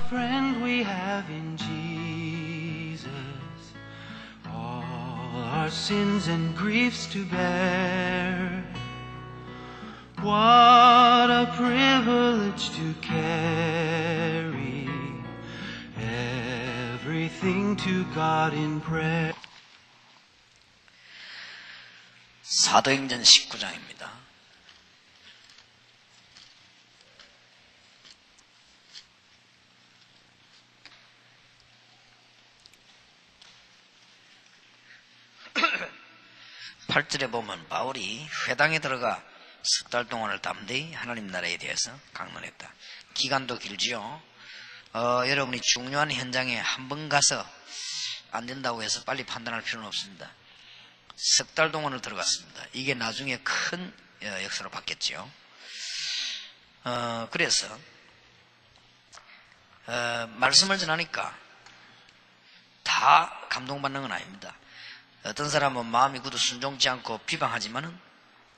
friend we have in Jesus, all our sins and griefs to bear. What a privilege to carry everything to God in prayer. 사도행전 19장입니다. 팔 절에 보면 바울이 회당에 들어가 석 달 동안을 담대히 하나님 나라에 대해서 강론했다. 기간도 길지요. 여러분이 중요한 현장에 한 번 가서 안 된다고 해서 빨리 판단할 필요는 없습니다. 석 달 동안을 들어갔습니다. 이게 나중에 큰 역사로 바뀌었지요. 그래서 말씀을 전하니까 다 감동받는 건 아닙니다. 어떤 사람은 마음이 굳어 순종치 않고 비방하지만은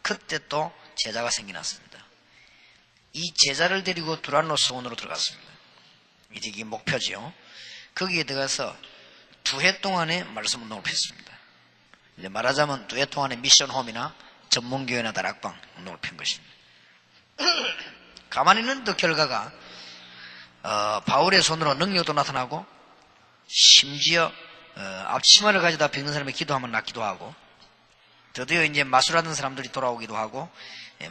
그때 또 제자가 생겨났습니다. 이 제자를 데리고 두란노스 원으로 들어갔습니다. 이게 목표지요. 거기에 들어가서 2해 동안의 말씀 운동을 폈습니다. 이제 말하자면 2해 동안의 미션 홈이나 전문교회나 다락방 운동을 편 것입니다. 가만히 있는 또 결과가 바울의 손으로 능력도 나타나고 심지어 앞치마를 가져다 뵙는 사람이 기도하면 낫기도 하고 드디어 이제 마술하던 사람들이 돌아오기도 하고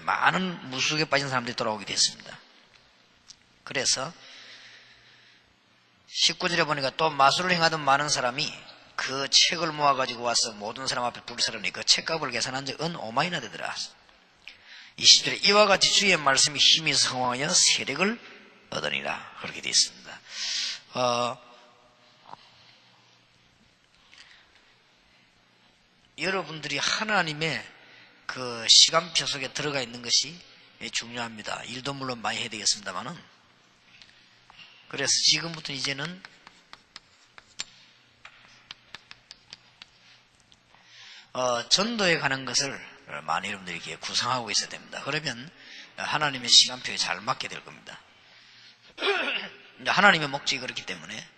많은 무속에 빠진 사람들이 돌아오게 됐습니다. 그래서 19절에 보니까 또 마술을 행하던 많은 사람이 그 책을 모아가지고 와서 모든 사람 앞에 불사르니 그 책값을 계산한 지 은 5만이나 되더라. 20절에 이와 같이 주의 말씀이 힘이 성황하여 세력을 얻으니라 그렇게 되어 있습니다. 여러분들이 하나님의 그 시간표 속에 들어가 있는 것이 중요합니다. 일도 물론 많이 해야 되겠습니다만은. 그래서 지금부터 이제는 전도에 관한 것을 많이 여러분들이 이렇게 구상하고 있어야 됩니다. 그러면 하나님의 시간표에 잘 맞게 될 겁니다. 하나님의 목적이 그렇기 때문에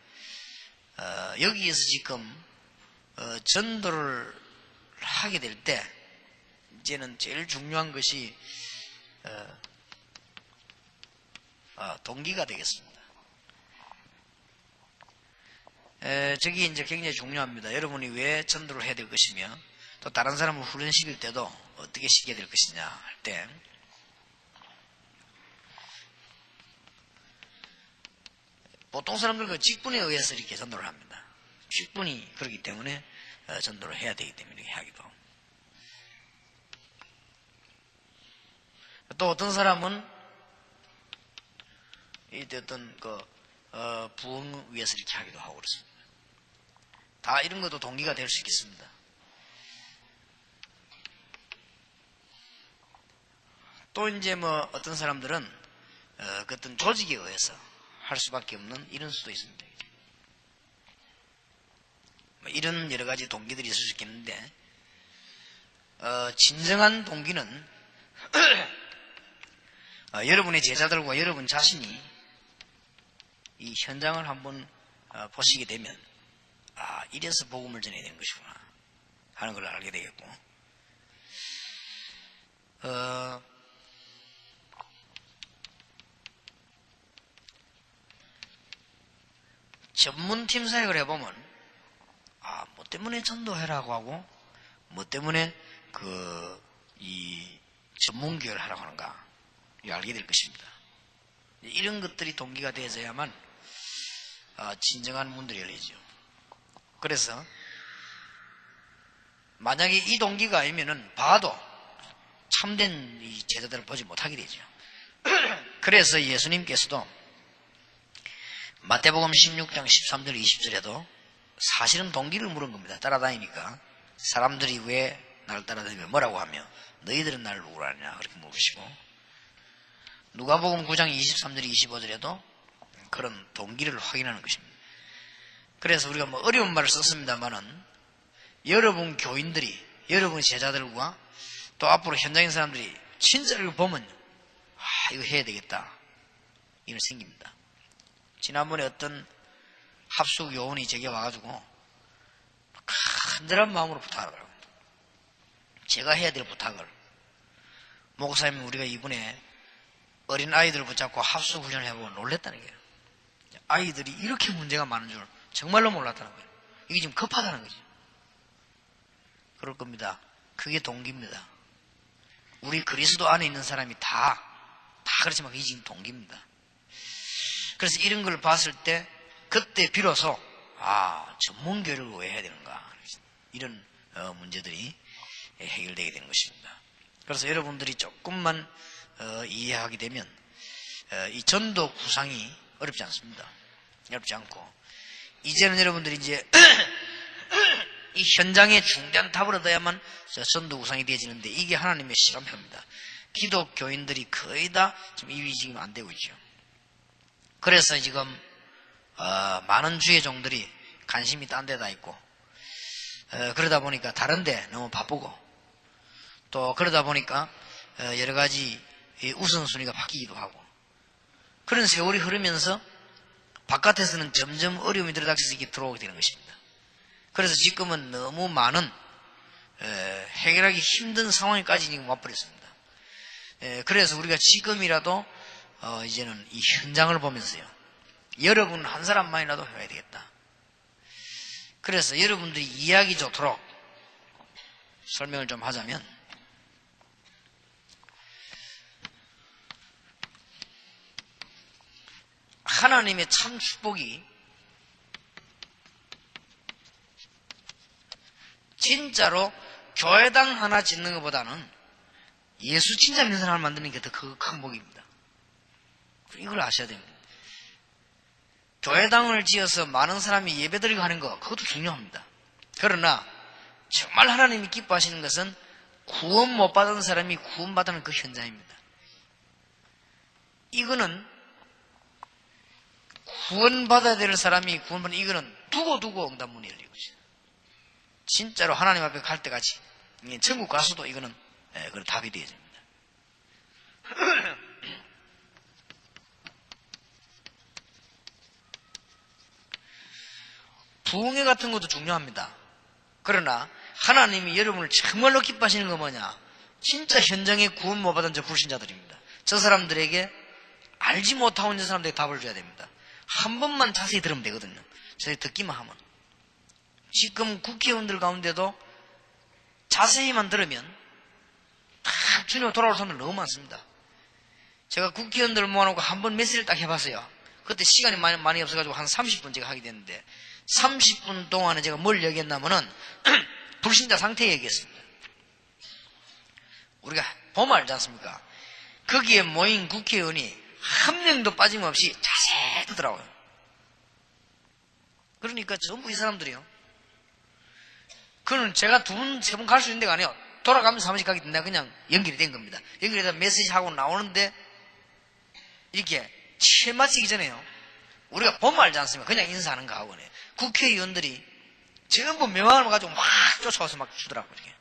여기에서 지금 전도를 하게 될 때 이제는 제일 중요한 것이 동기가 되겠습니다. 저기 이제 굉장히 중요합니다. 여러분이 왜 전도를 해야 될 것이며 또 다른 사람을 훈련시킬 때도 어떻게 시켜야 될 것이냐 할 때 보통 사람들은 직분에 의해서 이렇게 전도를 합니다. 직분이 그렇기 때문에 전도를 해야 되기 때문에 이렇게 하기도 하고 또 어떤 사람은 어떤 부흥 위해서 이렇게 하기도 하고 그렇습니다. 다 이런 것도 동기가 될 수 있겠습니다. 또 이제 어떤 사람들은 그 어떤 조직에 의해서 할 수밖에 없는 이런 수도 있습니다. 이런 여러 가지 동기들이 있을 수 있겠는데 진정한 동기는 여러분의 제자들과 여러분 자신이 이 현장을 한번 보시게 되면 이래서 복음을 전해야 되는 것이구나 하는 걸 알게 되겠고 전문팀 사역을 해보면 뭐 때문에 전도해라고 하고 뭐 때문에 이 전문교회를 하라고 하는가 이걸 알게 될 것입니다. 이런 것들이 동기가 되어야만 진정한 문들이 열리죠. 그래서 만약에 이 동기가 아니면은 봐도 참된 이 제자들을 보지 못하게 되죠. 그래서 예수님께서도 마태복음 16장 13절 20절에도 사실은 동기를 물은 겁니다. 따라다니니까 사람들이 왜 나를 따라다니며 뭐라고 하며 너희들은 나를 누구로 아냐 그렇게 물으시고 누가복음 9장 23절 25절에도 그런 동기를 확인하는 것입니다. 그래서 우리가 어려운 말을 썼습니다만은 여러분 교인들이 여러분 제자들과 또 앞으로 현장인 사람들이 진짜 이거 보면 이거 해야 되겠다 이런 생깁니다. 지난번에 어떤 합숙 요원이 제게 와가지고 간절한 마음으로 부탁하더라고요. 제가 해야 될 부탁을. 목사님, 우리가 이번에 어린 아이들을 붙잡고 합숙 훈련을 해보고 놀랬다는 거예요. 아이들이 이렇게 문제가 많은 줄 정말로 몰랐다는 거예요. 이게 지금 급하다는 거죠. 그럴 겁니다. 그게 동기입니다. 우리 그리스도 안에 있는 사람이 다 그렇지만 그게 지금 동기입니다. 그래서 이런 걸 봤을 때 그때 비로소 전문 교육을 왜 해야 되는가, 이런 문제들이 해결되게 되는 것입니다. 그래서 여러분들이 조금만 이해하게 되면 이 전도 구상이 어렵지 않습니다. 어렵지 않고 이제는 여러분들이 이제 이 현장에 중대한 답을 얻어야만 전도 구상이 되어지는데, 이게 하나님의 시간표입니다. 기독교인들이 거의 다 지금 이게 지금 안 되고 있죠. 그래서 지금 많은 주의 종들이 관심이 딴 데다 있고, 그러다 보니까 다른데 너무 바쁘고, 또 그러다 보니까 여러 가지 우선순위가 바뀌기도 하고, 그런 세월이 흐르면서 바깥에서는 점점 어려움이 들어닥쳐서 이게 들어오게 되는 것입니다. 그래서 지금은 너무 많은 해결하기 힘든 상황까지 지금 와버렸습니다. 그래서 우리가 지금이라도 이제는 이 현장을 보면서요, 여러분 한 사람만이라도 해야 되겠다. 그래서 여러분들이 이해하기 좋도록 설명을 좀 하자면, 하나님의 참 축복이 진짜로 교회당 하나 짓는 것보다는 예수 진짜 믿는 사람을 만드는 게 더 큰 복입니다. 이걸 아셔야 됩니다. 교회당을 지어서 많은 사람이 예배드리고 하는 거, 그것도 중요합니다. 그러나 정말 하나님이 기뻐하시는 것은 구원 못 받은 사람이 구원받는 그 현장입니다. 이거는 구원받아야 될 사람이 구원받는, 이거는 두고 응답문이 열리고 있어요. 진짜로 하나님 앞에 갈 때까지 천국 가서도 이거는 그런 답이 되어집니다. 부흥회 같은 것도 중요합니다. 그러나 하나님이 여러분을 정말로 기뻐하시는 건 뭐냐? 진짜 현장에 구원 못 받은 저 불신자들입니다. 저 사람들에게 알지 못하고 있는 사람들에게 답을 줘야 됩니다. 한 번만 자세히 들으면 되거든요. 저희 듣기만 하면. 지금 국회의원들 가운데도 자세히만 들으면 다 주님 돌아올 사람들 너무 많습니다. 제가 국회의원들 모아놓고 한 번 메시지를 딱 해봤어요. 그때 시간이 많이 없어가지고 한 30분 제가 하게 됐는데, 30분 동안에 제가 뭘 얘기했냐면은 불신자 상태 얘기했습니다. 우리가 보면 알지 않습니까? 거기에 모인 국회의원이 한 명도 빠짐없이 자세히 듣더라고요. 그러니까 전부 이 사람들이요. 그는 제가 2번, 3번 갈 수 있는 데가 아니에요. 돌아가면서 사무실 가기 때문에 그냥 연결이 된 겁니다. 연결해서 메시지 하고 나오는데, 이렇게 체 마치기 전에요, 우리가 보면 알지 않습니까? 그냥 인사하는 거 하고네. 국회의원들이 전부 명함을 가지고 막 쫓아와서 막 주더라고요. 이렇게.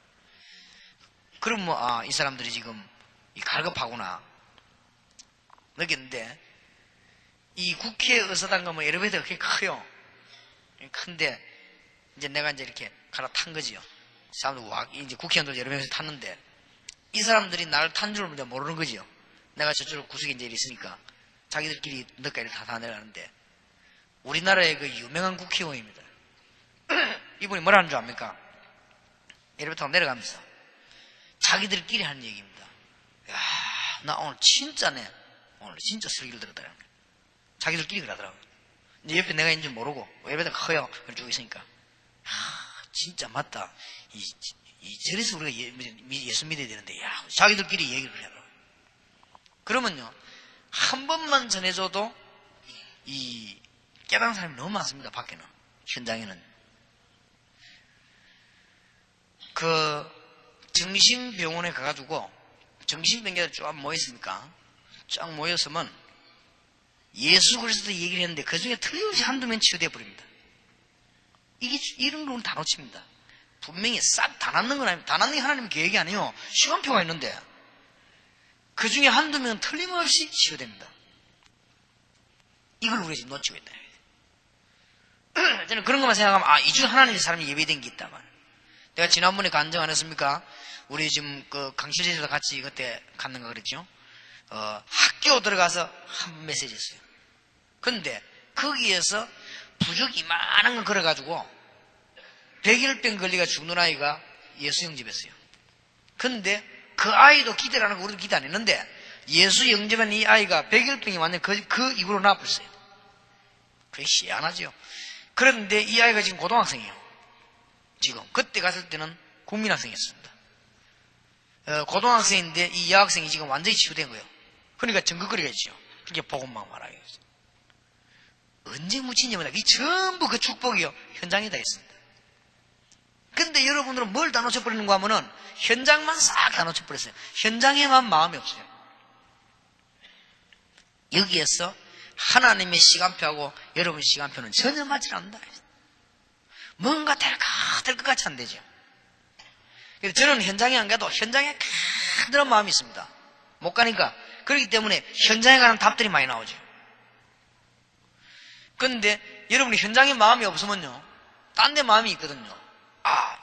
그럼 이 사람들이 지금 갈급하구나 느꼈는데, 이 국회의사당 가면 엘리베이터가 그렇게 커요. 큰데, 이제 내가 이제 이렇게 갈아탄 거지요. 사람들 이제 국회의원들 여러 명이서 탔는데, 이 사람들이 나를 탄 줄 모르는 거지요. 내가 저쪽 구석에 이제 있으니까 자기들끼리 늦까지 다 내려가는데, 우리나라의 그 유명한 국회의원입니다. 이분이 뭐라는 줄 압니까? 엘리베이터가 내려가면서 자기들끼리 하는 얘기입니다. 야, 나 오늘 진짜 설교를 들었다. 자기들끼리 그러더라고요. 이제 옆에 내가 있는지 모르고, 엘리베이터가 커요. 그러고 있으니까. 진짜 맞다. 저래서 우리가 예수 믿어야 되는데, 야, 자기들끼리 얘기를 하더라고요. 그러면요, 한 번만 전해줘도 이 깨달은 사람이 너무 많습니다. 밖에는, 현장에는. 정신병원에 가가지고 정신병자들 쫙 모였으니까, 쫙 모였으면 예수 그리스도 얘기를 했는데 그 중에 틀림없이 한두 명 치유되어 버립니다. 이런 건 다 놓칩니다. 분명히 싹 다 낫는 건 아닙니다. 다 낫는 게 하나님의 계획이 아니에요. 시간표가 있는데 그 중에 한두 명은 틀림없이 치유됩니다. 이걸 우리가 지금 놓치고 있다. 저는 그런 것만 생각하면, 이 중 하나님의 사람이 예배된 게 있다 말. 내가 지난번에 간증 안 했습니까? 우리 지금 그 강실에서 같이 그때 갔는가 그랬죠? 학교 들어가서 한 메시지 했어요. 근데 거기에서 부적 이만한 거 걸어가지고 100일병 걸리가 죽는 아이가 예수 영접했어요. 근데 그 아이도 기대를 안 하고 우리도 기대 안 했는데 예수 영접한 이 아이가 100일병이 완전 그 이후로 나아버렸어요. 그게 희한하죠. 그런데 이 아이가 지금 고등학생이에요. 지금 그때 갔을 때는 국민학생이었습니다. 고등학생인데 이 여학생이 지금 완전히 치유된 거예요. 그러니까 정극거리가 있죠. 그렇게 복음만 말하겠어요. 언제 묻히냐면 이 전부 그 축복이요 현장에 다 있습니다. 근데 여러분들은 뭘 다 놓쳐버리는가 하면은 현장만 싹 다 놓쳐버렸어요. 현장에만 마음이 없어요. 여기에서 하나님의 시간표하고 여러분 시간표는 전혀 맞지 않는다. 뭔가 될 것 같이 안 되죠. 그래서 저는 현장에 안 가도 현장에 가득한 마음이 있습니다. 못 가니까. 그렇기 때문에 현장에 가는 답들이 많이 나오죠. 그런데 여러분이 현장에 마음이 없으면요, 딴 데 마음이 있거든요.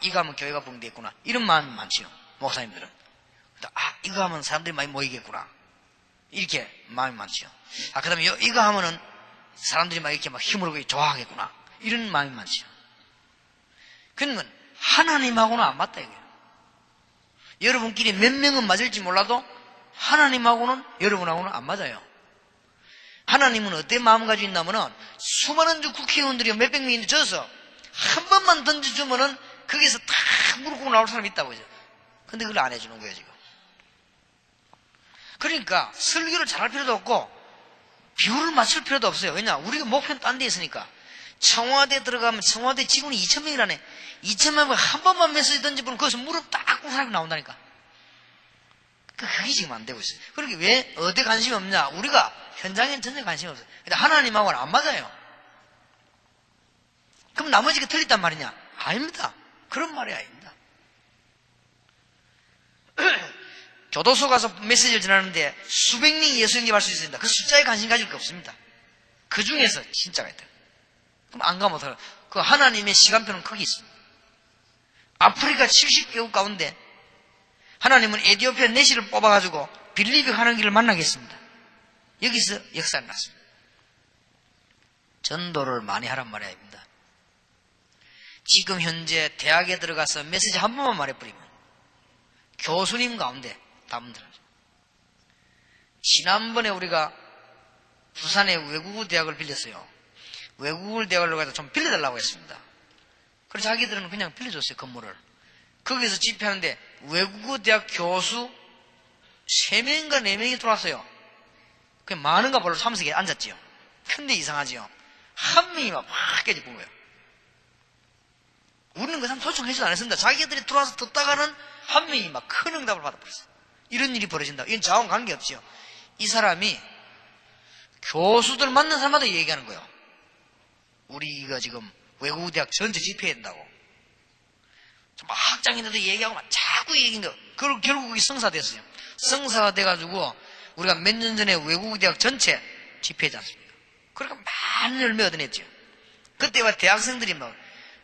이거 하면 교회가 붕괴했구나. 이런 마음이 많지요. 목사님들은. 이거 하면 사람들이 많이 모이겠구나. 이렇게 마음이 많지요. 그 다음에 이거 하면은 사람들이 막 이렇게 막 힘으로 좋아하겠구나. 이런 마음이 많지요. 그러면 하나님하고는 안 맞다 이거예요. 여러분끼리 몇 명은 맞을지 몰라도 하나님하고는 여러분하고는 안 맞아요. 하나님은 어떤 마음 가지고 있냐면은 수많은 주 국회의원들이 몇백 명인데 져서 한 번만 던져주면은 거기서 탁 무릎 꿇고 나올 사람이 있다고 그죠. 근데 그걸 안 해주는 거예요 지금. 그러니까 설교를 잘할 필요도 없고 비율을 맞출 필요도 없어요. 왜냐 우리가 목표는 딴 데 있으니까. 청와대 들어가면 청와대 직원이 2,000명이라네. 2,000명 한 번만 메시지 던져보면 거기서 무릎 딱 꿇고 사람이 나온다니까. 그게 지금 안 되고 있어요. 그러니까 왜 어디 관심이 없냐? 우리가 현장에는 전혀 관심이 없어요. 근데 하나님하고는 안 맞아요. 그럼 나머지가 틀렸단 말이냐? 아닙니다. 그런 말이 아닙니다. 교도소 가서 메시지를 전하는데 수백 명이 예수 영접할 수 있습니다. 그 숫자에 관심 가질 게 없습니다. 그 중에서 진짜가 있다. 그럼 안 가면 어떡하나? 그 하나님의 시간표는 거기 있습니다. 아프리카 70개국 가운데 하나님은 에티오피아 내시를 뽑아가지고 빌리비 하는 길을 만나겠습니다. 여기서 역사가 났습니다. 전도를 많이 하란 말이 아닙니다. 지금 현재 대학에 들어가서 메시지 한 번만 말해버리면 교수님 가운데 답변들 하죠. 지난번에 우리가 부산에 외국어 대학을 빌렸어요. 외국어 대학을 가서 좀 빌려달라고 했습니다. 그래서 자기들은 그냥 빌려줬어요, 건물을. 거기서 집회하는데 외국어 대학 교수 3명인가 4명이 들어왔어요. 그냥 많은가 별로 사무실에 앉았지요. 근데 이상하지요. 한 명이 막 깨져본 거예요. 우리는 그 사람 소청해주도 안 했습니다. 자기들이 들어와서 듣다가는 한 명이 막 큰 응답을 받아버렸어요. 이런 일이 벌어진다. 이건 저하고는 관계없지요. 이 사람이 교수들 만난 사람마다 얘기하는 거예요. 우리가 지금 외국 대학 전체 집회해야 된다고. 막 학장인데도 얘기하고 막 자꾸 얘기하는 거예요. 그리고 결국 성사됐어요. 성사가 돼가지고 우리가 몇 년 전에 외국 대학 전체 집회하지 않습니까? 그러니까 많은 열매 얻어냈죠. 그때 막 대학생들이 막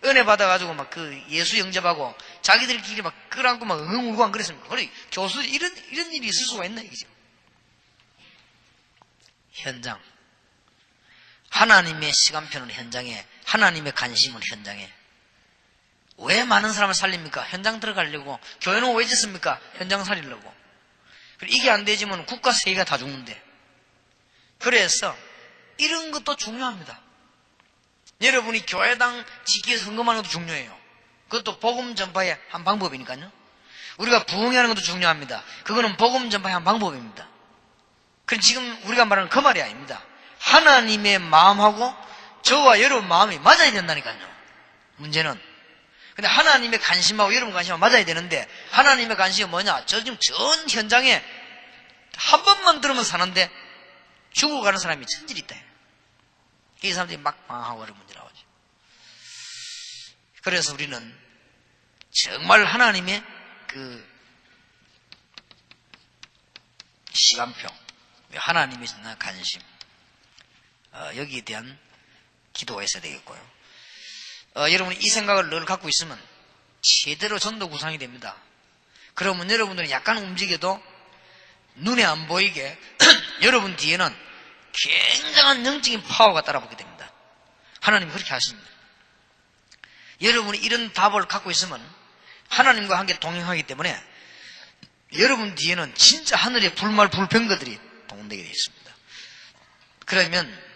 은혜 받아가지고 막 그 예수 영접하고 자기들끼리 막 끌어안고 막 응울고 안 그랬습니까? 그래 교수 이런 일이 있을 수가 있나 이거죠. 현장. 하나님의 시간표는 현장에, 하나님의 관심은 현장에. 왜 많은 사람을 살립니까? 현장 들어가려고. 교회는 왜 짓습니까? 현장 살리려고. 이게 안 되지만 국가 세계가 다 죽는데. 그래서 이런 것도 중요합니다. 여러분이 교회당 지키에서 헌금하는 것도 중요해요. 그것도 복음 전파의 한 방법이니까요. 우리가 부흥하는 것도 중요합니다. 그거는 복음 전파의 한 방법입니다. 그럼 지금 우리가 말하는 그 말이 아닙니다. 하나님의 마음하고 저와 여러분 마음이 맞아야 된다니까요. 문제는. 근데 하나님의 관심하고 여러분 관심하고 맞아야 되는데 하나님의 관심이 뭐냐? 저 지금 전 현장에 한 번만 들으면 사는데 죽어가는 사람이 천질이 있다. 이 사람들이 막 망하고 그런 문제 나오죠. 그래서 우리는 정말 하나님의 그 시간표, 하나님의 관심, 여기에 대한 기도가 있어야 되겠고요. 여러분이 이 생각을 늘 갖고 있으면 제대로 전도 구상이 됩니다. 그러면 여러분들은 약간 움직여도 눈에 안 보이게 여러분 뒤에는 굉장한 영적인 파워가 따라붙게 됩니다. 하나님이 그렇게 하십니다. 여러분이 이런 답을 갖고 있으면 하나님과 함께 동행하기 때문에 여러분 뒤에는 진짜 하늘의 불말 불병거들이 동원되게 되어 있습니다. 그러면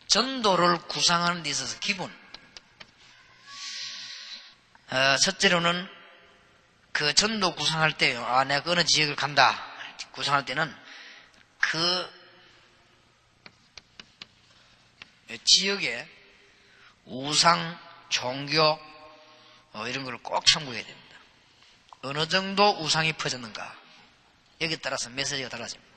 전도를 구상하는 데 있어서 기본 첫째로는 그 전도 구상할 때요. 내가 그 어느 지역을 간다 구상할 때는 그 지역의 우상, 종교 이런 걸 꼭 참고해야 됩니다. 어느 정도 우상이 퍼졌는가 여기에 따라서 메시지가 달라집니다.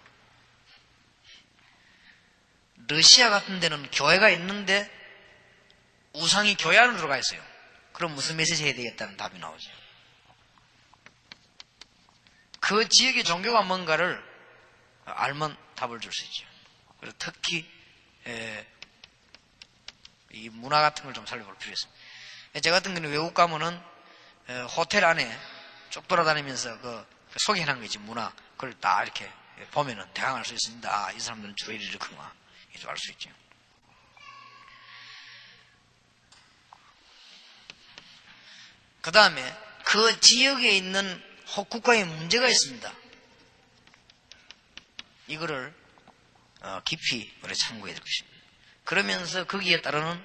러시아 같은 데는 교회가 있는데 우상이 교회 안으로 들어가 있어요. 그럼 무슨 메시지 해야 되겠다는 답이 나오죠. 그 지역의 종교가 뭔가를 알면 답을 줄 수 있죠. 그래서 특히 이 문화 같은 걸 좀 살펴볼 필요가 있습니다. 제 같은 경우는 외국 가면은 호텔 안에 쭉 돌아다니면서 그 소개해놓은 거 있지, 문화. 그걸 다 이렇게 보면은 대강 알 수 있습니다. 이 사람들은 주로 이러구나. 이렇게 알 수 있죠. 그 다음에 그 지역에 있는 국가에 문제가 있습니다. 이거를 깊이 우리 참고해야 될 것입니다. 그러면서 거기에 따르는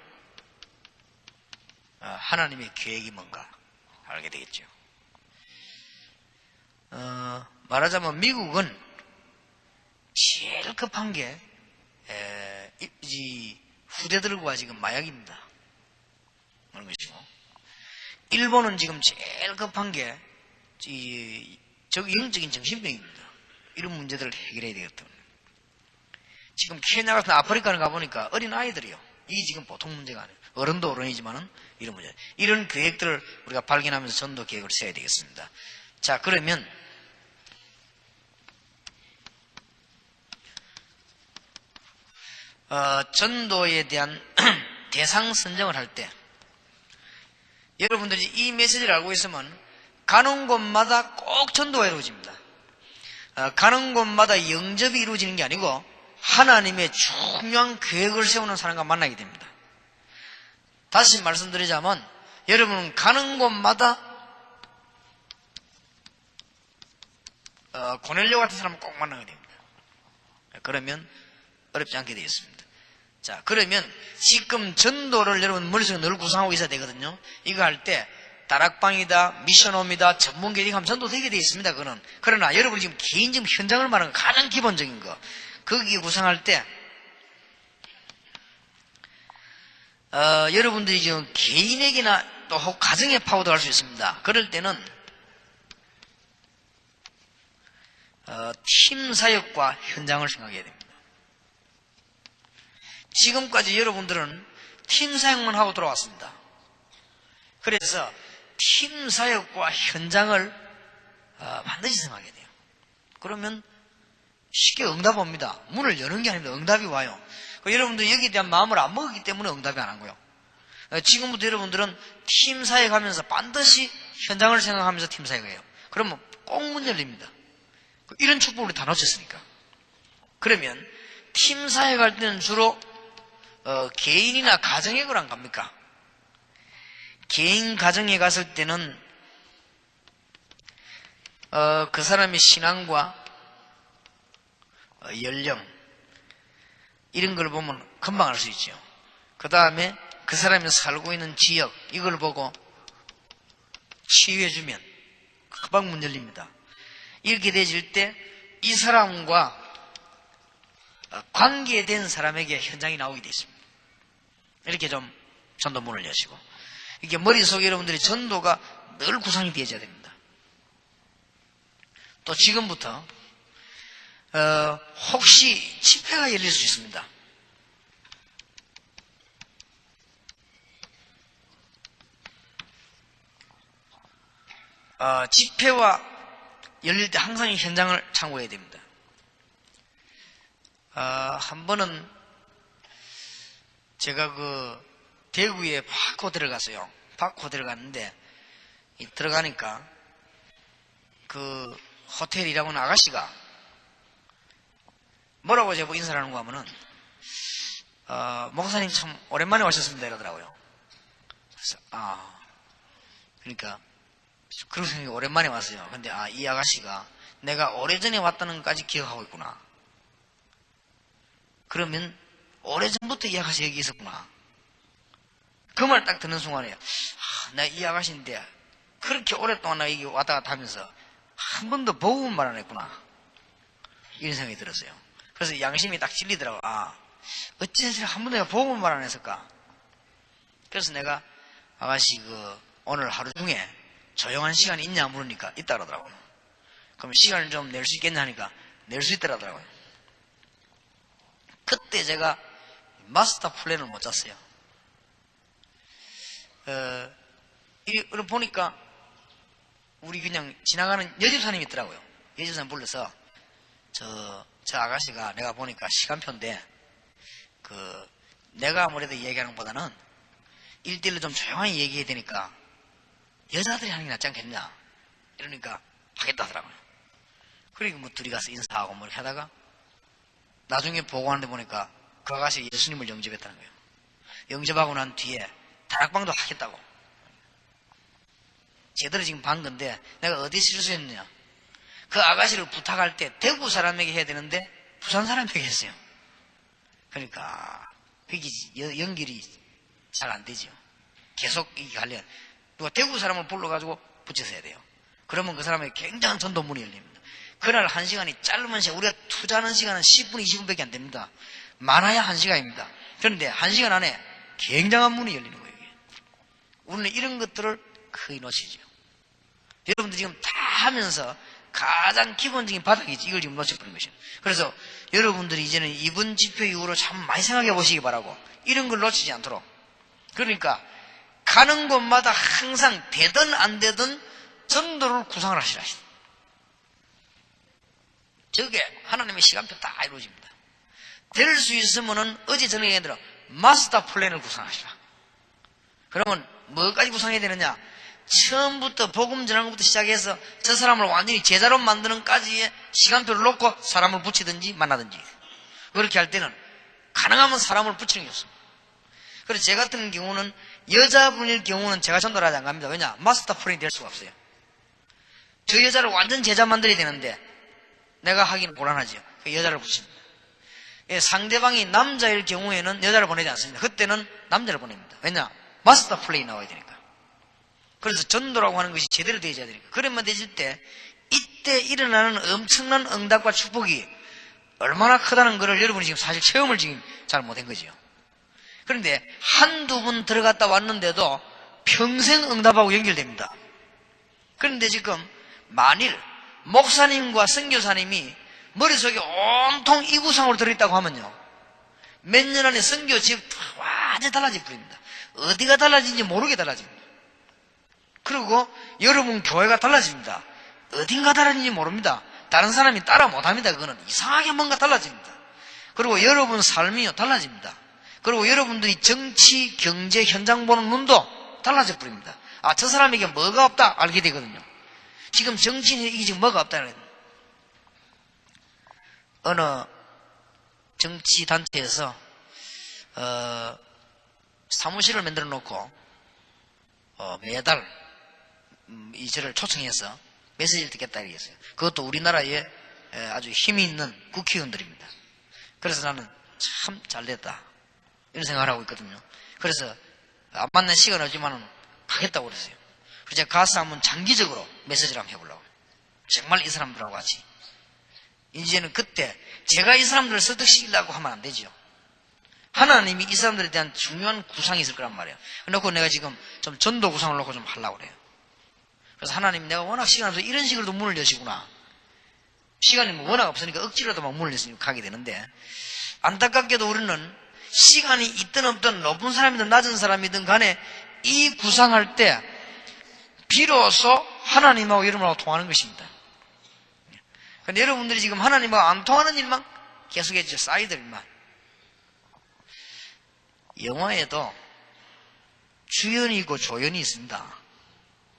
하나님의 계획이 뭔가 알게 되겠죠. 말하자면 미국은 제일 급한 게 이 후대들과 지금 마약입니다. 그런 것이고, 일본은 지금 제일 급한 게 영적인 정신병입니다. 이런 문제들을 해결해야 되겠다. 지금 케냐 같은 아프리카를 가보니까 어린 아이들이요. 이게 지금 보통 문제가 아니에요. 어른도 어른이지만은 이런 문제. 이런 계획들을 우리가 발견하면서 전도 계획을 세워야 되겠습니다. 자, 그러면 전도에 대한 대상 선정을 할 때 여러분들이 이 메시지를 알고 있으면 가는 곳마다 꼭 전도가 이루어집니다. 가는 곳마다 영접이 이루어지는 게 아니고 하나님의 중요한 계획을 세우는 사람과 만나게 됩니다. 다시 말씀드리자면 여러분은 가는 곳마다 고넬료 같은 사람을 꼭 만나게 됩니다. 그러면 어렵지 않게 되어 있습니다. 자, 그러면 지금 전도를 여러분 머릿속에 늘 구상하고 있어야 되거든요. 이거 할 때 다락방이다, 미션홈이다, 전문계획 하면 전도 되게 되어 있습니다. 그거는. 그러나 여러분이 지금 개인적 현장을 말하는 가장 기본적인 거, 거기 구상할 때 여러분들이 지금 개인에게나 또 혹 가정의 파워도 할 수 있습니다. 그럴 때는 팀 사역과 현장을 생각해야 됩니다. 지금까지 여러분들은 팀 사역만 하고 돌아왔습니다. 그래서 팀 사역과 현장을 반드시 생각해야 돼요. 그러면 쉽게 응답 옵니다. 문을 여는 게 아닙니다. 응답이 와요. 여러분들 여기에 대한 마음을 안 먹었기 때문에 응답이 안 한 거예요. 지금부터 여러분들은 팀 사역하면서 반드시 현장을 생각하면서 팀 사역해요. 그러면 꼭 문 열립니다. 이런 축복을 다 놓쳤으니까. 그러면 팀 사역할 때는 주로 개인이나 가정에 걸 안 갑니까? 개인 가정에 갔을 때는 그 사람의 신앙과 연령 이런 걸 보면 금방 알 수 있죠. 그 다음에 그 사람이 살고 있는 지역 이걸 보고 치유해주면 금방 문 열립니다. 이렇게 되질 때 이 사람과 관계된 사람에게 현장이 나오게 되어 있습니다. 이렇게 좀 전도 문을 여시고, 이게 머릿속에 여러분들이 전도가 늘 구상이 되어져야 됩니다. 또 지금부터 혹시 집회가 열릴 수 있습니다. 집회와 열릴 때 항상 이 현장을 참고해야 됩니다. 한 번은 제가 대구에 파코 들어갔어요. 파코 들어갔는데, 들어가니까 호텔 일하고 있는 아가씨가 뭐라고 제보 인사를 하는 거 하면은, 목사님 참 오랜만에 오셨습니다 이러더라고요. 그래서, 그러니까, 그런 생각이 오랜만에 왔어요. 근데, 이 아가씨가 내가 오래전에 왔다는 것까지 기억하고 있구나. 그러면, 오래전부터 이 아가씨 여기 있었구나. 그 말 딱 듣는 순간에, 나 이 아가씨인데, 그렇게 오랫동안 나 여기 왔다 갔다 하면서, 한 번도 보고만 말 안 했구나. 이런 생각이 들었어요. 그래서 양심이 딱 찔리더라고. 어째서 한 번도 내가 보고만 말 안 했을까? 그래서 내가, 아가씨 오늘 하루 중에 조용한 시간이 있냐 물으니까 있다 그러더라고요. 그럼 시간을 좀 낼 수 있겠냐 하니까 낼 수 있더라고요. 그때 제가 마스터 플랜을 못 짰어요. 보니까 우리 그냥 지나가는 여집사님이 있더라고요. 여집사님 불러서 저 아가씨가 내가 보니까 시간표인데 내가 아무래도 얘기하는 것보다는 1대1로 좀 조용히 얘기해야 되니까 여자들이 하는 게 낫지 않겠냐 이러니까 하겠다 하더라고요. 그러니까 둘이 가서 인사하고 뭐 이렇게 하다가 나중에 보고하는데 보니까 그 아가씨가 예수님을 영접했다는 거예요. 영접하고 난 뒤에 다락방도 하겠다고. 제대로 지금 반 건데 내가 어디 실수했느냐. 그 아가씨를 부탁할 때 대구 사람에게 해야 되는데 부산 사람에게 했어요. 그러니까 그게 연결이 잘 안 되죠. 계속 이게 하려면 누가 대구 사람을 불러가지고 붙여서 해야 돼요. 그러면 그 사람에게 굉장한 전도문이 열립니다. 그날 1시간이 짧은 시간, 우리가 투자하는 시간은 10분, 20분밖에 안 됩니다. 많아야 1시간입니다. 그런데 1시간 안에 굉장한 문이 열리는 거예요. 이게. 우리는 이런 것들을 거의 놓치죠. 여러분들 지금 다 하면서 가장 기본적인 바닥이지 이걸 지금 놓쳐버린 것이에요. 그래서 여러분들이 이제는 이번 집회 이후로 참 많이 생각해 보시기 바라고 이런 걸 놓치지 않도록. 그러니까 가는 곳마다 항상 되든 안 되든 전도를 구상을 하시라. 저게 하나님의 시간표 다 이루어집니다. 될 수 있으면은 어제 저녁에 얘기한 마스터 플랜을 구상하시라. 그러면 뭐까지 구상해야 되느냐? 처음부터 복음 전하는 것부터 시작해서 저 사람을 완전히 제자로 만드는 까지의 시간표를 놓고 사람을 붙이든지 만나든지. 그렇게 할 때는 가능하면 사람을 붙이는 게 없습니다. 그래서 제 같은 경우는 여자분일 경우는 제가 전도를 하지 안 갑니다. 왜냐? 마스터 플랜이 될 수가 없어요. 저 여자를 완전 제자 만들어야 되는데 내가 하기는 곤란하죠. 그 여자를 붙입니다. 예, 상대방이 남자일 경우에는 여자를 보내지 않습니다. 그때는 남자를 보냅니다. 왜냐? 마스터 플랜이 나와야 되니까. 그래서 전도라고 하는 것이 제대로 되어야 되니까. 그러면 되실 때 이때 일어나는 엄청난 응답과 축복이 얼마나 크다는 것을 여러분이 지금 사실 체험을 지금 잘 못한 거죠. 그런데 한두 번 들어갔다 왔는데도 평생 응답하고 연결됩니다. 그런데 지금 만일 목사님과 선교사님이 머릿속에 온통 이 구상으로 들어있다고 하면요, 몇 년 안에 선교 집 완전히 달라질 뿐입니다. 어디가 달라진지 모르게 달라집니다. 그리고 여러분 교회가 달라집니다. 어딘가 달라진지 모릅니다. 다른 사람이 따라 못합니다. 그거는 이상하게 뭔가 달라집니다. 그리고 여러분 삶이요 달라집니다. 그리고 여러분들이 정치, 경제, 현장 보는 눈도 달라져 버립니다. 저 사람에게 뭐가 없다 알게 되거든요. 지금 정치인이 이게 지금 뭐가 없다. 어느 정치 단체에서 사무실을 만들어 놓고 매달 저를 초청해서 메시지를 듣겠다 이랬어요. 그것도 우리나라에 아주 힘이 있는 국회의원들입니다. 그래서 나는 참 잘됐다 이런 생각을 하고 있거든요. 그래서 안 맞는 시간은 없지만은 가겠다고 그랬어요. 그래서 제가 가서 한번 장기적으로 메시지를 한번 해보려고. 정말 이 사람들하고 같이. 이제는 그때 제가 이 사람들을 설득시키려고 하면 안 되죠. 하나님이 이 사람들에 대한 중요한 구상이 있을 거란 말이에요. 그래놓고 내가 지금 좀 전도 구상을 놓고 좀 하려고 그래요. 그래서 하나님, 내가 워낙 시간이 없어서 이런 식으로도 문을 여시구나. 시간이 뭐 워낙 없으니까 억지로도 막 문을 여시니까 가게 되는데, 안타깝게도 우리는 시간이 있든 없든 높은 사람이든 낮은 사람이든 간에 이 구상할 때 비로소 하나님하고 여러분하고 통하는 것입니다. 근데 여러분들이 지금 하나님하고 안 통하는 일만 계속해서 사이드만. 영화에도 주연이 있고 조연이 있습니다.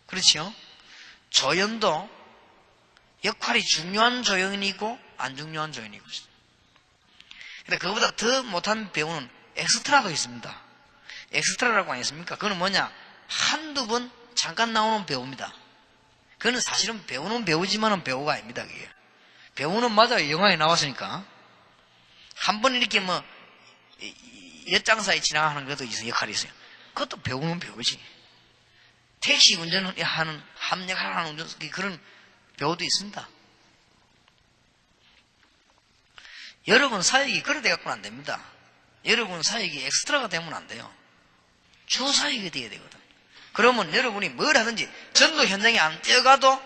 그렇죠? 조연도 역할이 중요한 조연이 있고 안 중요한 조연이 있고 있습니다. 근데 그거보다 더 못한 배우는 엑스트라도 있습니다. 엑스트라라고 안 했습니까? 그거는 뭐냐? 한두 번 잠깐 나오는 배우입니다. 그거는 사실은 배우는 배우지만은 배우가 아닙니다. 그게. 배우는 맞아요. 영화에 나왔으니까. 한 번 이렇게 뭐 엿장사에 지나가는 것도 역할이 있어요. 그것도 배우는 배우지. 택시 운전하는 함력하는 운전 그런 배우도 있습니다. 여러분 사역이 그래 돼갖고는 안 됩니다. 여러분 사역이 엑스트라가 되면 안 돼요. 주 사역이 돼야 되거든. 그러면 여러분이 뭘 하든지 전도 현장에 안 뛰어가도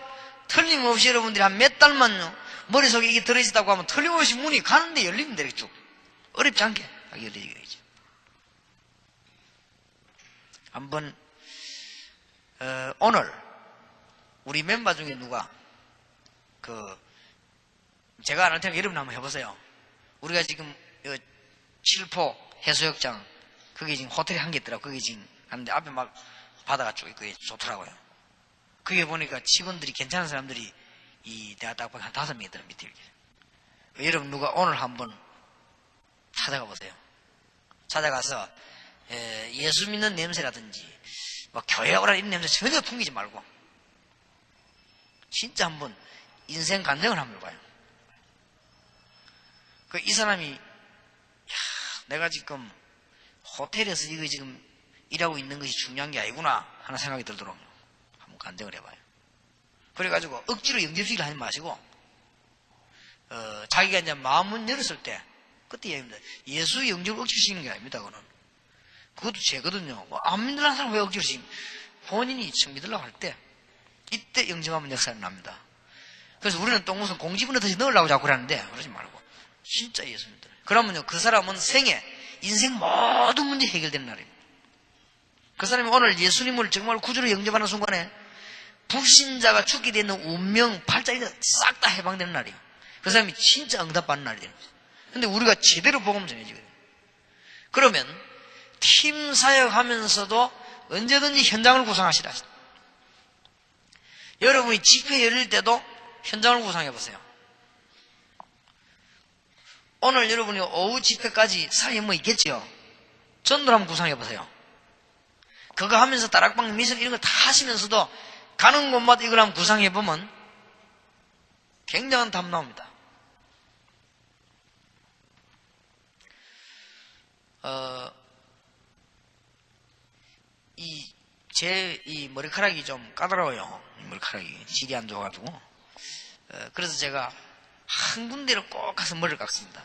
틀림없이 여러분들이 한 몇 달만요 머릿속에 이게 들어있다고 하면 틀림없이 문이 가는데 열리면 되겠죠. 어렵지 않게 열리게 되죠. 한번 오늘 우리 멤버 중에 누가 제가 안 할 테니까 여러분 한번 해보세요. 우리가 지금 칠포 해수욕장 거기 지금 호텔이 한 개 있더라고. 거기 지금 갔는데 앞에 막 바다가 쭉 있고 좋더라고요. 그게 보니까 직원들이 괜찮은 사람들이 내가 딱 보니까 한 5명 있더라 밑에 이렇게. 여러분 누가 오늘 한번 찾아가 보세요. 찾아가서 예수 믿는 냄새라든지 뭐 교회 오라 이런 냄새 전혀 풍기지 말고 진짜 한번 인생 간증을 한번 해봐요. 이 사람이 내가 지금 호텔에서 이거 지금 일하고 있는 것이 중요한 게 아니구나 하는 생각이 들도록 한번 간증을 해봐요. 그래가지고 억지로 영접시키려 하지 마시고 자기가 이제 마음을 열었을 때 그때 얘기합니다. 예수 영접을 억지로 시키는 게 아닙니다. 그것도 죄거든요. 안 믿으려는 사람 왜 억지로 시키는 본인이 참 믿으려고 할 때 이때 영접하면 역사는 납니다. 그래서 우리는 또 무슨 공지분에 다시 넣으려고 자꾸 그러는데 그러지 말고 진짜 예수 믿어요. 그러면요 그 사람은 생애 인생 모든 문제 해결되는 날입니다. 그 사람이 오늘 예수님을 정말 구주로 영접하는 순간에 불신자가 죽게 되는 운명 팔자리가 싹 다 해방되는 날이에요. 그 사람이 진짜 응답받는 날이 되는 거죠. 근데 우리가 제대로 복음 전해지거든요. 그러면 팀 사역하면서도 언제든지 현장을 구상하시라. 여러분이 집회 열릴 때도 현장을 구상해보세요. 오늘 여러분이 오후 집회까지 사이에 뭐 있겠지요? 전도를 한번 구상해보세요. 그거 하면서 다락방 미션 이런 거 다 하시면서도 가는 곳마다 이걸 한번 구상해보면 굉장한 답 나옵니다. 이 머리카락이 좀 까다로워요. 머리카락이 질이 안 좋아가지고. 그래서 제가 한 군데를 꼭 가서 머리를 깎습니다.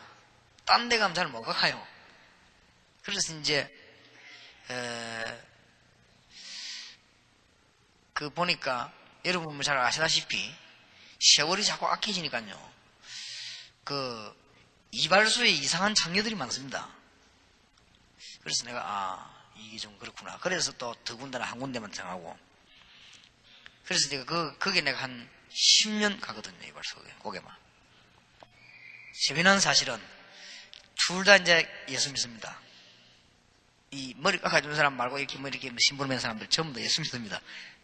딴 데 가면 잘 못 깎아요. 그래서 이제, 보니까, 여러분 잘 아시다시피, 세월이 자꾸 아껴지니까요. 이발소에 이상한 장녀들이 많습니다. 그래서 내가, 이게 좀 그렇구나. 그래서 또 두 군데나 한 군데만 정하고. 그래서 내가 거기에 내가 한 10년 가거든요, 이발소에, 고개만. 재미난 사실은, 둘 다 이제 예수 믿습니다. 이 머리 깎아주는 사람 말고 이렇게 심부름한 사람들 전부 다 예수 믿습니다.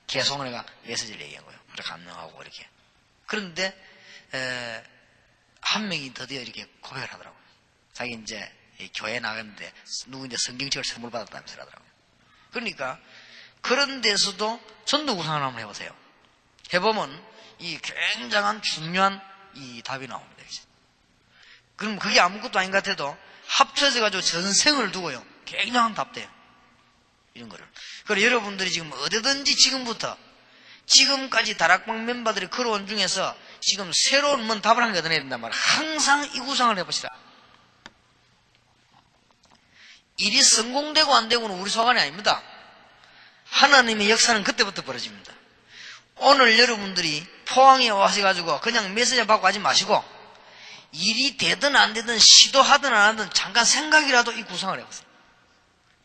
계속 내가 메시지를 얘기한 거예요. 그렇게 감명하고 이렇게. 그런데, 한 명이 드디어 이렇게 고백을 하더라고요. 자기 이제 교회 나갔는데 누구 이제 성경책을 선물 받았다면서 하더라고요. 그러니까 그런 데서도 전도 구상을 한번 해보세요. 해보면 이 굉장한 중요한 이 답이 나옵니다. 그럼 그게 아무것도 아닌 것 같아도 합쳐져가지고 전생을 두고요. 굉장한 답 돼요. 이런 거를. 그래서 여러분들이 지금 어디든지 지금부터 지금까지 다락방 멤버들이 걸어온 중에서 지금 새로운 답을 한 개 얻어내야 된단 말이에요. 항상 이 구상을 해보시라. 일이 성공되고 안 되고는 우리 소관이 아닙니다. 하나님의 역사는 그때부터 벌어집니다. 오늘 여러분들이 포항에 와셔가지고 그냥 메시지 받고 하지 마시고 일이 되든 안 되든 시도하든 안 하든 잠깐 생각이라도 이 구상을 해보세요.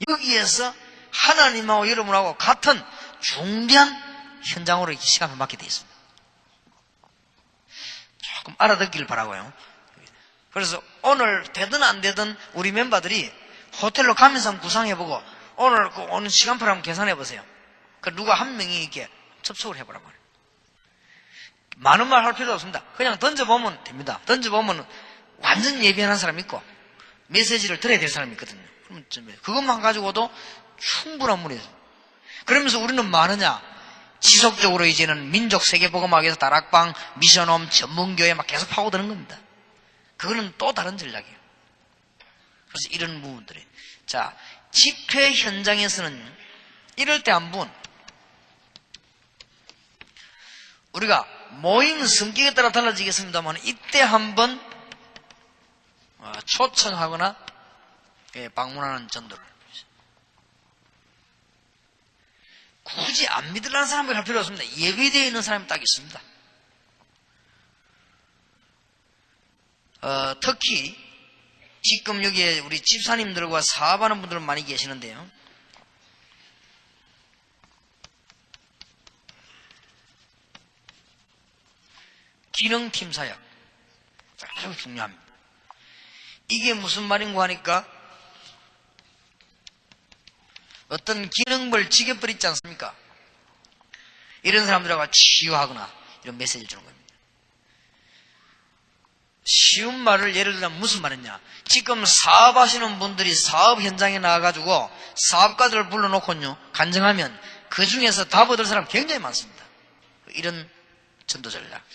여기에서 하나님하고 여러분하고 같은 중대한 현장으로 시간을 맡게 되어 있습니다. 조금 알아듣기를 바라고요. 그래서 오늘 되든 안 되든 우리 멤버들이 호텔로 가면서 한번 구상해보고 오늘 그 오는 시간표를 한번 계산해보세요. 그 누가 한 명이 이렇게 접촉을 해보란 말이에요. 많은 말 할 필요 없습니다. 그냥 던져보면 됩니다. 던져보면 완전 예비하는 사람이 있고 메시지를 들어야 될 사람이 있거든요. 그럼 그것만 가지고도 충분한 물이에요. 그러면서 우리는 뭐하느냐? 지속적으로 이제는 민족 세계복음학에서 다락방, 미션홈, 전문교회 막 계속 파고드는 겁니다. 그거는 또 다른 전략이에요. 그래서 이런 부분들이. 자, 집회 현장에서는 이럴 때 한번 우리가 모임 성격에 따라 달라지겠습니다만 이때 한번 초청하거나 방문하는 전도를 굳이 안 믿으라는 사람을 할 필요 없습니다. 예비되어 있는 사람이 딱 있습니다. 특히 지금 여기에 우리 집사님들과 사업하는 분들은 많이 계시는데요. 기능팀 사역 아주 중요합니다. 이게 무슨 말인가 하니까 어떤 기능을 지켜버리지 않습니까? 이런 사람들하고 치유하거나 이런 메시지를 주는 겁니다. 쉬운 말을 예를 들면 무슨 말이냐? 지금 사업하시는 분들이 사업 현장에 나와가지고 사업가들을 불러놓고요 간증하면 그 중에서 답 얻을 사람 굉장히 많습니다. 이런 전도 전략.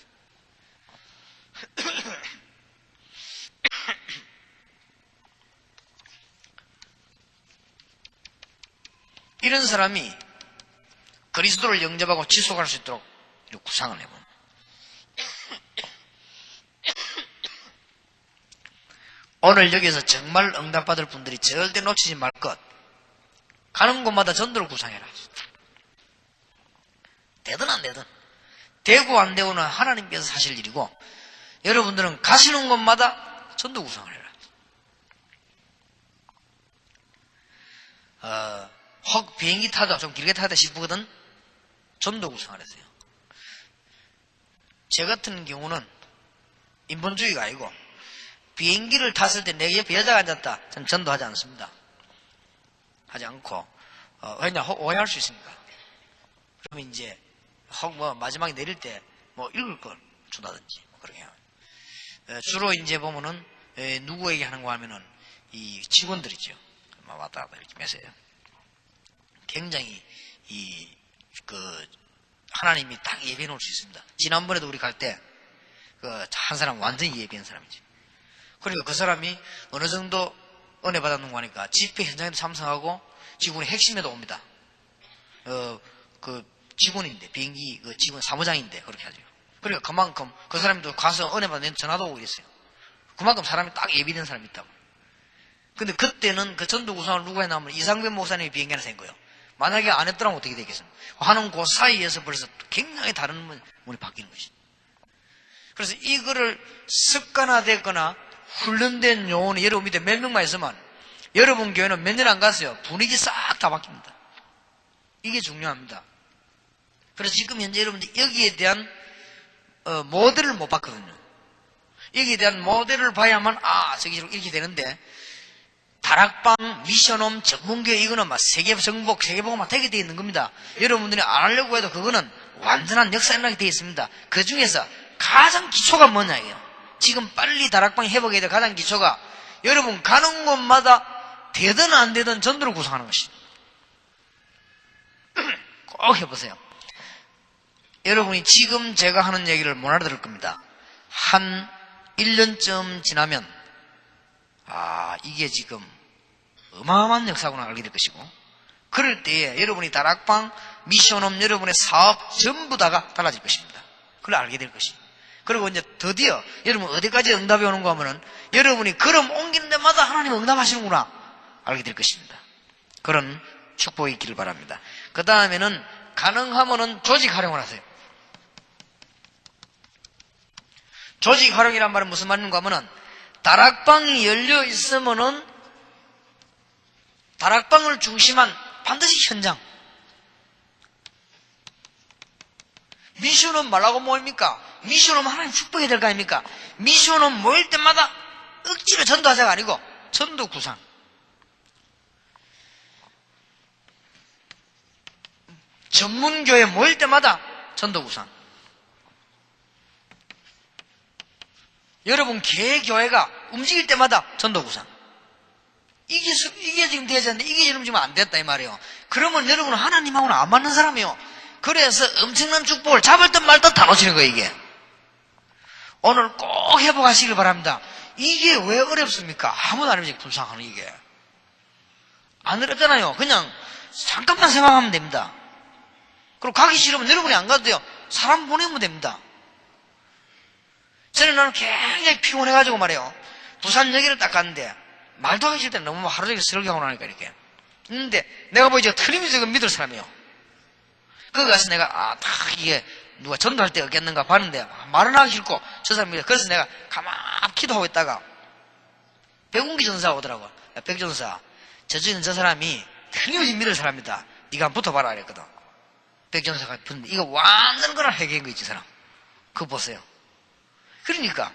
이런 사람이 그리스도를 영접하고 지속할 수 있도록 이렇게 구상을 해봅니다. 오늘 여기서 정말 응답받을 분들이 절대 놓치지 말 것. 가는 곳마다 전도를 구상해라. 되든 안 되든. 되고 안 되고는 하나님께서 하실 일이고 여러분들은 가시는 곳마다 전도 구상을 해라. 혹 비행기 타다 좀 길게 타다 싶거든 전도 구상을 했어요. 제 같은 경우는 인본주의가 아니고 비행기를 탔을 때 내 옆에 여자가 앉았다. 저는 전도하지 않습니다. 하지 않고 왜냐 혹 오해할 수 있으니까. 그러면 이제 혹 뭐 마지막에 내릴 때 뭐 읽을 걸 준다든지 뭐 그렇게 해요. 주로 이제 보면은 누구에게 하는 거 하면은 이 직원들이죠. 왔다 갔다 이렇게 메세요. 굉장히 하나님이 딱 예비해 놓을 수 있습니다. 지난번에도 우리 갈 때 한 사람 완전히 예비한 사람이지. 그리고 그 사람이 어느 정도 은혜 받았는가 하니까 집회 현장에도 참석하고 직원의 핵심에도 옵니다. 그 직원인데 비행기 그 직원 사무장인데 그렇게 하죠. 그러니까 그만큼 그 사람도 가서 은혜 받는 전화도 오고 이랬어요. 그만큼 사람이 딱 예비된 사람이 있다고. 근데 그때는 그 전도 구상을 누가 했냐면 이상변 목사님이 비행기 하나 생 거예요. 만약에 안 했더라면 어떻게 되겠습니까? 하는 그 사이에서 벌써 굉장히 다른 문이 바뀌는 것이죠. 그래서 이거를 습관화됐거나 훈련된 요원이 여러분 밑에 몇 명만 있으면 여러분 교회는 몇 년 안 갔어요. 분위기 싹 다 바뀝니다. 이게 중요합니다. 그래서 지금 현재 여러분들 여기에 대한 모델을 못 봤거든요. 여기에 대한 모델을 봐야만 저기 이렇게 되는데 다락방, 미션홈, 전문교회 이거는 막 세계보고만 되게 되어 있는 겁니다. 여러분들이 안 하려고 해도 그거는 완전한 역사 연락이 되어 있습니다. 그 중에서 가장 기초가 뭐냐 이게요. 지금 빨리 다락방 회복해야 될 가장 기초가 여러분 가는 곳마다 되든 안 되든 전도를 구성하는 것입니다. 꼭 해보세요. 여러분이 지금 제가 하는 얘기를 못 알아들을 겁니다. 한 1년쯤 지나면 이게 지금 어마어마한 역사구나 알게 될 것이고 그럴 때에 여러분이 다락방, 미션홈, 여러분의 사업 전부 다가 달라질 것입니다. 그걸 알게 될 것입니다. 그리고 이제 드디어 여러분 어디까지 응답이 오는가 하면은 여러분이 걸음 옮기는 데마다 하나님 응답하시는구나 알게 될 것입니다. 그런 축복이 있기를 바랍니다. 그 다음에는 가능하면은 조직 활용을 하세요. 조직 활용이란 말은 무슨 말인가 하면은 다락방이 열려 있으면은 다락방을 중심한 반드시 현장. 미션은 말라고 모입니까? 미션은 하나님 축복해야 될 거 아닙니까? 미션은 모일 때마다 억지로 전도하자가 아니고 전도 구상. 전문교회 모일 때마다 전도 구상. 여러분 개교회가 움직일 때마다 전도 구상. 이게 지금 되지 않는데 이게 여러분 지금 안 됐다 이 말이에요. 그러면 여러분은 하나님하고는 안 맞는 사람이에요. 그래서 엄청난 축복을 잡을 듯 말 듯 다 놓치는 거예요 이게. 오늘 꼭 회복하시길 바랍니다. 이게 왜 어렵습니까? 아무도 안 해보지 불쌍하는 이게. 안 어렵잖아요. 그냥 잠깐만 생각하면 됩니다. 그리고 가기 싫으면 여러분이 안 가도 돼요. 사람 보내면 됩니다. 저는 나는 굉장히 피곤해가지고 말이에요. 부산역에를 딱 갔는데 말도 하기 싫을 때 너무 하루 종일 설교하고 나니까 이렇게. 근데 내가 뭐 이제 틀림없이 믿을 사람이에요. 거기 가서 내가 딱 이게 누가 전도할 때 없겠는가 봤는데 말은 하기 싫고 저 사람이 그래서 내가 가만히 기도하고 있다가 백운기 전사가 오더라고. 야, 백전사 저쪽에는 저 사람이 틀림없이 믿을 사람이다. 네가 한번 붙어봐라 그랬거든. 백전사가 붙는데 이거 완전 그런 회개인 거 있지 사람. 그거 보세요. 그러니까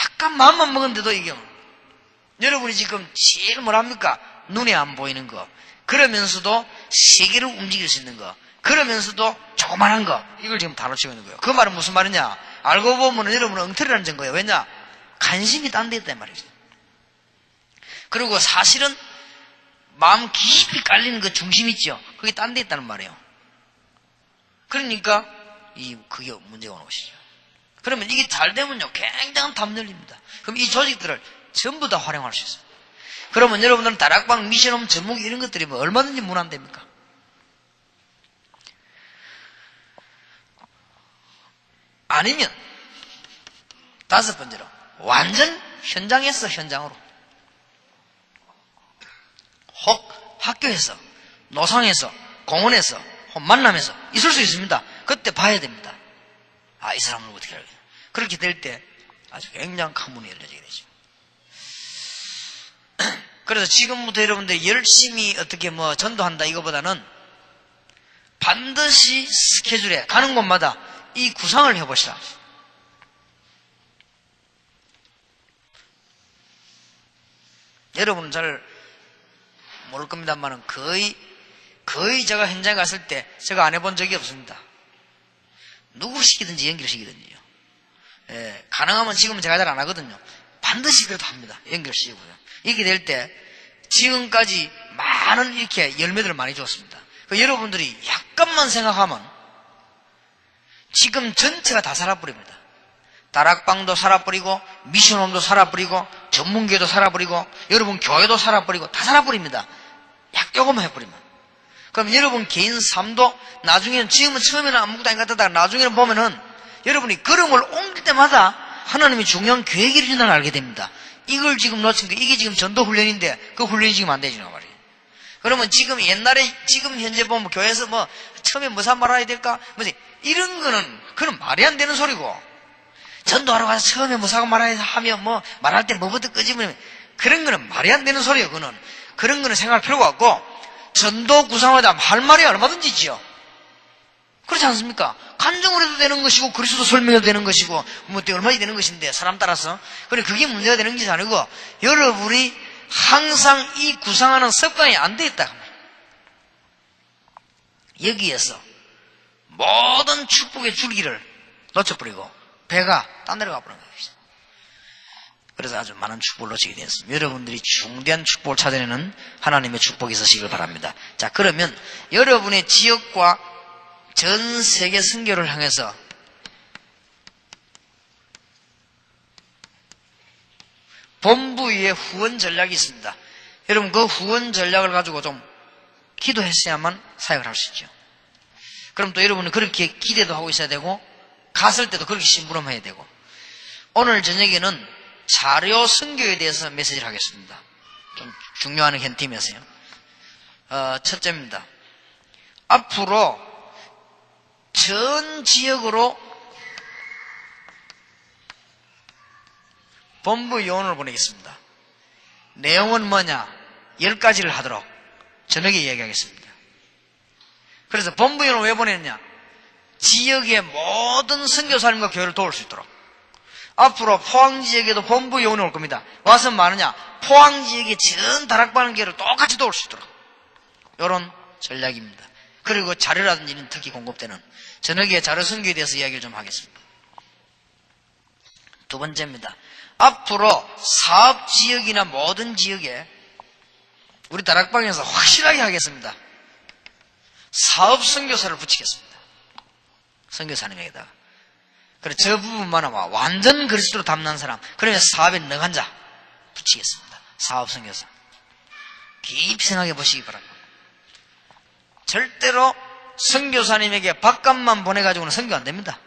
약간 마음만 먹었는데도 이게 여러분이 지금 제일 뭐랍니까? 눈에 안 보이는 거 그러면서도 세계를 움직일 수 있는 거 그러면서도 조그만한 거 이걸 지금 다 놓치고 있는 거예요. 그 말은 무슨 말이냐? 알고 보면 여러분은 엉터리라는 증거예요. 왜냐? 관심이 딴 데 있단 말이죠. 그리고 사실은 마음 깊이 깔리는 그 중심 있죠. 그게 딴 데 있다는 말이에요. 그러니까 그게 문제가 오는 것이죠. 그러면 이게 잘 되면요 굉장한 담 열립니다. 그럼 이 조직들을 전부 다 활용할 수 있어요. 그러면 여러분들은 다락방, 미션홈, 전무기 이런 것들이 뭐 얼마든지 무난됩니까? 아니면 다섯 번째로 완전 현장에서 현장으로 혹 학교에서 노상에서 공원에서 혹 만남에서 있을 수 있습니다. 그때 봐야 됩니다. 이 사람을 어떻게 할까? 그렇게 될 때 아주 굉장한 큰 문이 열려지게 되죠. 그래서 지금부터 여러분들 열심히 어떻게 전도한다 이거보다는 반드시 스케줄에 가는 곳마다 이 구상을 해보시라. 여러분은 잘 모를 겁니다만은 거의 제가 현장에 갔을 때 제가 안 해본 적이 없습니다. 누구 시키든지 연결시키든지요. 가능하면 지금은 제가 잘 안 하거든요. 반드시 그래도 합니다. 연결시키고요. 이렇게 될 때 지금까지 많은 이렇게 열매들을 많이 줬습니다. 여러분들이 약간만 생각하면 지금 전체가 다 살아버립니다. 다락방도 살아버리고 미션홈도 살아버리고 전문교회도 살아버리고 여러분 교회도 살아버리고 다 살아버립니다. 조금만 해버리면. 그럼 여러분 개인 삶도 나중에는 지금은 처음에는 아무것도 아닌 것 같다가 나중에는 보면은 여러분이 걸음을 옮길 때마다 하나님이 중요한 계획이 이루어진다는 걸 알게 됩니다. 이걸 지금 놓친 거 이게 지금 전도 훈련인데 그 훈련이 지금 안 되지나 말이에요. 그러면 지금 옛날에 지금 현재 보면 교회에서 처음에 무슨 말해야 될까? 이런 거는 그건 말이 안 되는 소리고 전도하러 가서 처음에 무사고 말해야 하면 말할 때 뭐부터 끄집으면 그런 거는 말이 안 되는 소리예요. 그런 거는 생각할 필요가 없고 전도 구상하다 할 말이 얼마든지 있지요. 그렇지 않습니까? 간증을 해도 되는 것이고 그리스도 설명해도 되는 것이고 얼마나 되는 것인데 사람 따라서 그게 문제가 되는 것이 아니고 여러분이 항상 이 구상하는 습관이 안 돼 있다. 여기에서 모든 축복의 줄기를 놓쳐버리고 배가 딴 데로 가버리는 거예요. 그래서 아주 많은 축복을 놓치게 되었습니다. 여러분들이 중대한 축복을 찾아내는 하나님의 축복이 있으시길 바랍니다. 자, 그러면 여러분의 지역과 전 세계 선교를 향해서 본부 위에 후원 전략이 있습니다. 여러분 그 후원 전략을 가지고 좀 기도했어야만 사역을 할 수 있죠. 그럼 또 여러분은 그렇게 기대도 하고 있어야 되고 갔을 때도 그렇게 심부름해야 되고 오늘 저녁에는 자료 선교에 대해서 메시지를 하겠습니다. 좀 중요한 헨팀이었어요. 첫째입니다. 앞으로 전 지역으로 본부 요원을 보내겠습니다. 내용은 뭐냐? 10가지를 하도록 저녁에 이야기하겠습니다. 그래서 본부 요원을 왜 보냈냐? 지역의 모든 선교사님과 교회를 도울 수 있도록 앞으로 포항 지역에도 본부 요원이 올 겁니다. 와서 많으냐? 포항 지역의 전 다락방 교회를 똑같이 도울 수 있도록. 이런 전략입니다. 그리고 자료라든지 특히 공급되는 저녁에 자료 선교에 대해서 이야기를 좀 하겠습니다. 두 번째입니다. 앞으로 사업 지역이나 모든 지역에 우리 다락방에서 확실하게 하겠습니다. 사업 선교사를 붙이겠습니다. 선교사님에게다가. 그래, 저 부분만 완전 그리스도로 담는 사람, 그러면 사업에 능한 자 붙이겠습니다. 사업 선교사. 깊이 생각해 보시기 바랍니다. 절대로 선교사님에게 밥값만 보내가지고는 선교 안 됩니다.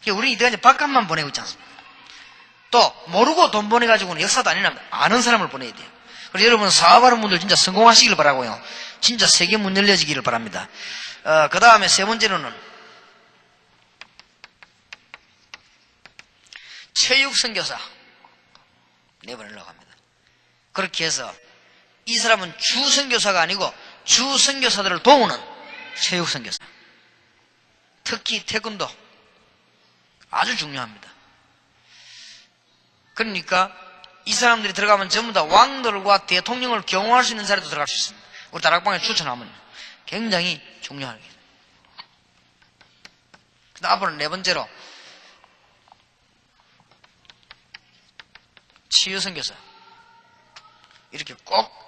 우리 이때까지 밥값만 보내고 있지 않습니까? 또 모르고 돈 보내가지고는 역사도 아니랍니다. 아는 사람을 보내야 돼요. 그래서 여러분 사업하는 분들 진짜 성공하시길 바라고요. 진짜 세계 문 열려지기를 바랍니다. 그 다음에 세 번째로는 체육 선교사 내보내려고 합니다. 그렇게 해서 이 사람은 주 선교사가 아니고 주 선교사들을 도우는 체육 선교사. 특히 태권도 아주 중요합니다. 그러니까 이 사람들이 들어가면 전부 다 왕들과 대통령을 경호할 수 있는 자리도 들어갈 수 있습니다. 우리 다락방에 추천하면 굉장히 중요합니다. 앞으로 네 번째로 치유 선교사. 이렇게 꼭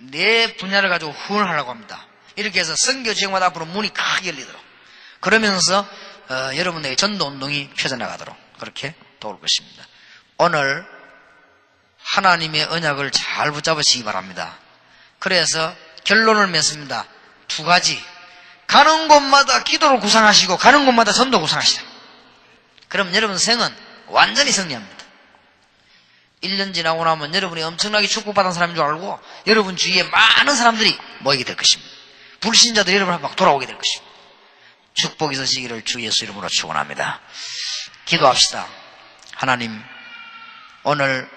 내 분야를 가지고 후원을 하려고 합니다. 이렇게 해서 선교 지역마다 앞으로 문이 크게 열리도록, 그러면서 여러분에게 전도 운동이 펴져나가도록 그렇게 도울 것입니다. 오늘 하나님의 언약을 잘 붙잡으시기 바랍니다. 그래서 결론을 맺습니다. 두 가지. 가는 곳마다 기도를 구상하시고 가는 곳마다 전도 구상하시라. 그럼 여러분 생은 완전히 승리합니다. 1년 지나고 나면 여러분이 엄청나게 축복받은 사람인 줄 알고 여러분 주위에 많은 사람들이 모이게 될 것입니다. 불신자들이 여러분 앞에 막 돌아오게 될 것입니다. 축복이 있으시기를 주 예수 이름으로 축원합니다. 기도합시다. 하나님, 오늘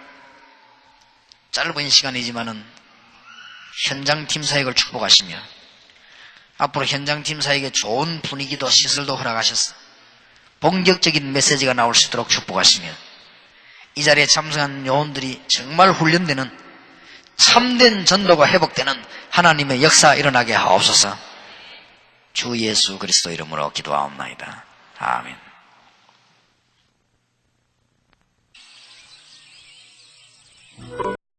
짧은 시간이지만은 현장팀 사역을 축복하시며 앞으로 현장팀 사역에 좋은 분위기도 시설도 허락하셔서 본격적인 메시지가 나올 수 있도록 축복하시며 이 자리에 참석한 요원들이 정말 훈련되는 참된 전도가 회복되는 하나님의 역사 일어나게 하옵소서. 주 예수 그리스도 이름으로 기도하옵나이다. 아멘.